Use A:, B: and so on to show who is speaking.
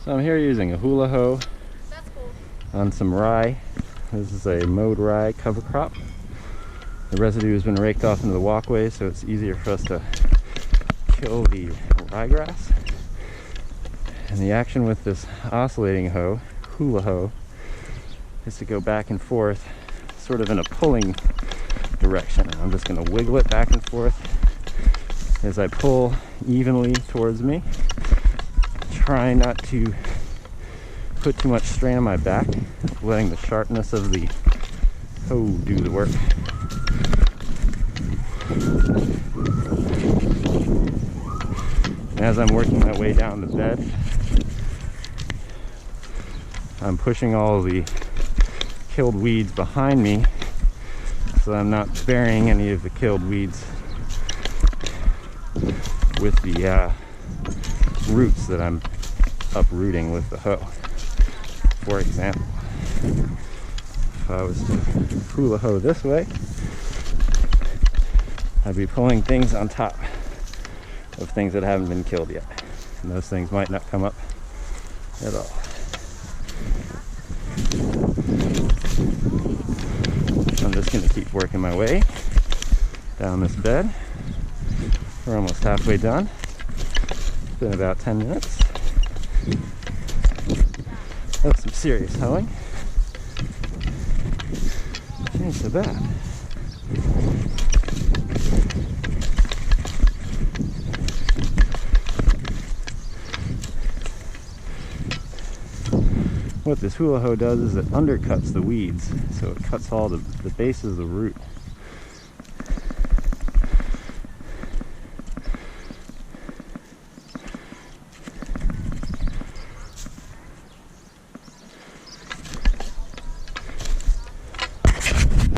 A: So I'm here using a hula hoe
B: That's cool.
A: on some rye. This is a mowed rye cover crop. The residue has been raked off into the walkway, so it's easier for us to kill the ryegrass. And the action with this oscillating hoe, hula hoe, is to go back and forth, sort of in a pulling direction. And I'm just going to wiggle it back and forth as I pull evenly towards me. Try not to put too much strain on my back, letting the sharpness of the hoe do the work. And as I'm working my way down the bed, I'm pushing all the killed weeds behind me so I'm not burying any of the killed weeds with the roots that I'm uprooting with the hoe. For example, if I was to hula hoe this way, I'd be pulling things on top of things that haven't been killed yet, and those things might not come up at all. So I'm just going to keep working my way down this bed. We're almost halfway done. It's been about 10 minutes. That's some serious hoeing. It ain't so bad. What this hula hoe does is it undercuts the weeds, so it cuts all the bases of the root